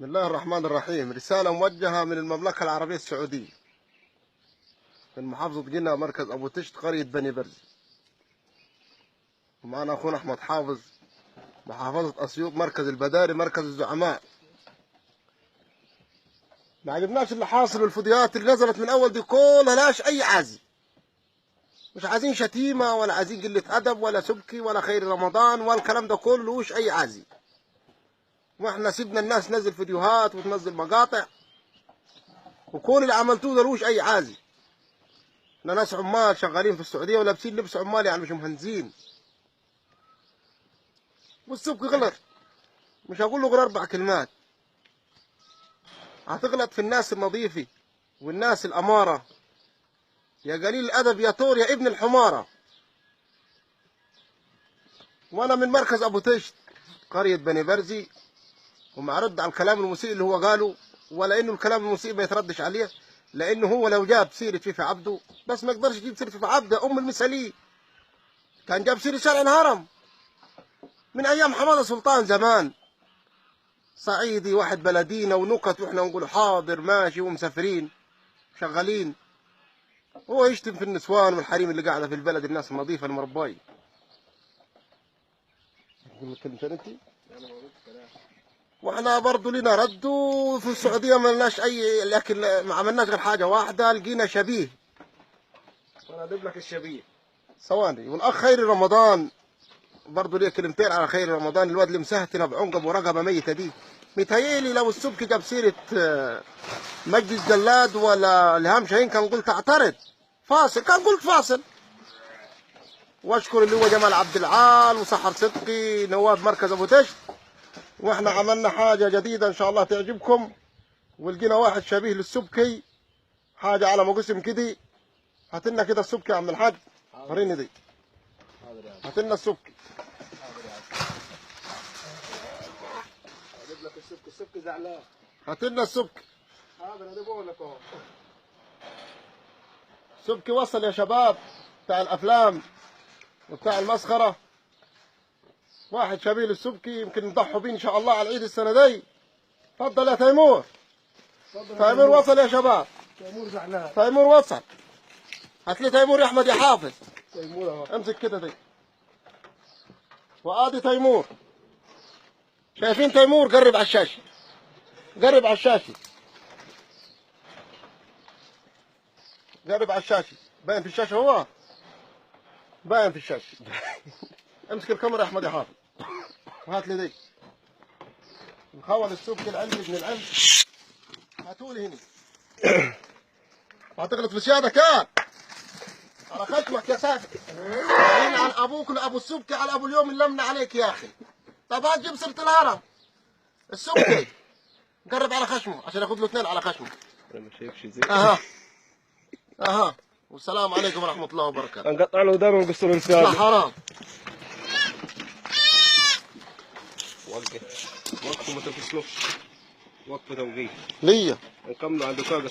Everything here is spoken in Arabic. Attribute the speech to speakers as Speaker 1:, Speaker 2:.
Speaker 1: بسم الله الرحمن الرحيم. رسالة موجهة من المملكة العربية السعودية من محافظة قنا، مركز أبو تشت، قرية بني برزي. ومعنا أخونا أحمد حافظ، محافظة أسيوط، مركز البداري، مركز الزعماء. ما عجبناش اللي حاصل والفيديوهات اللي نزلت من أول دي كلها لاش أي عازي. مش عايزين شتيمة ولا عايزين قلة أدب ولا سبكي ولا خير رمضان ولا الكلام ده كله، وش أي عازي. واحنا سيبنا الناس تنزل فيديوهات وتنزل مقاطع، وكل اللي عملتوه ده لوش أي عازي. احنا ناس عمال شغالين في السعودية ولابسين لبس عمال، يعني مش مهندسين. والسبكي غلط، مش هقول له غير 4 كلمات. هتغلط في الناس النظيفة والناس الأمارة. يا قليل الأدب يا طور يا ابن الحمارة. وأنا من مركز أبو تشت، قرية بني برزي، وما أرد على الكلام المسيء اللي هو قاله، ولا إنه الكلام المسيء ما يتردش عليه، لأنه هو لو جاب سيرة فيفي عبده بس ما يقدرش يجيب سيرة فيفي عبده أم المثالية. كان جاب سيرة شارع الهرم من أيام حمادة سلطان زمان، صعيدي واحد بلدينا ونكت، وإحنا نقول حاضر ماشي ومسافرين شغالين. هو يشتم في النسوان والحريم اللي قاعدة في البلد، الناس النظيفة المرباية. واحنا برضه لنا رد، وفي السعوديه ما لناش اي، لكن ما عملناش غير حاجه واحده، لقينا شبيه. وانا اجيب لك الشبيه ثواني. والاخ خيري رمضان برضه ليه كلمتين على خيري رمضان، الواد اللي مسهتنا بعنقب ورقبه ميته دي. متهيألي لو السبكي جاب سيره مجدي الجلاد ولا الهام شاهين كان قلت اعترض فاصل، كان قلت فاصل. واشكر اللي هو جمال عبد العال وسحر صدقي نواب مركز ابو تشت. واحنا عملنا حاجه جديده ان شاء الله تعجبكم، ولقينا واحد شبيه للسبكي، حاجه على ما قسم كده. هات لنا كده السبكي يا عم الحاج، وريني دي. هات لنا السبكي. اجيب لك السبكي، السبكي زعلان. هات لنا السبكي. حاضر اجيبه لك اهو. السبكي وصل يا شباب، بتاع الافلام وبتاع المسخره. واحد شبيه للسبكي، يمكن نضحوا بيه ان شاء الله على العيد السنه دي. تفضل يا تيمور. تيمور وصل يا شباب. تيمور زعلان. تيمور وصل. هات لي تيمور يا احمد يا حافظ. تيمور اهو، امسك كده دي. وادي تيمور. شايفين تيمور؟ قرب على الشاشه، قرب على الشاشه، قرب على الشاشه. باين في الشاشه؟ هو باين في الشاشه. امسك الكاميرا يا احمد يا حافظ، وهات لي دي. نخول السبكي العلم ابن العلم. هاتوا لي هنا. هتغلط في الشهاده كان على خشمك يا ساتر. هنا عن ابوك لابو السبكي، على ابو اليوم اللي لمنا عليك يا اخي. طب هات جيب سيره الهرم. السبكي قرب على خشمه عشان ياخذ له 2 على خشمه.
Speaker 2: انا ما شايفش زي
Speaker 1: اها. والسلام عليكم ورحمه الله وبركاته.
Speaker 2: نقطع له ودانه ونقص له
Speaker 1: لا
Speaker 2: لسانه.
Speaker 1: حرام.
Speaker 2: وقف وما تنفسلوش، وقف توقيف
Speaker 1: ليا
Speaker 2: نكملوا عند دكتور.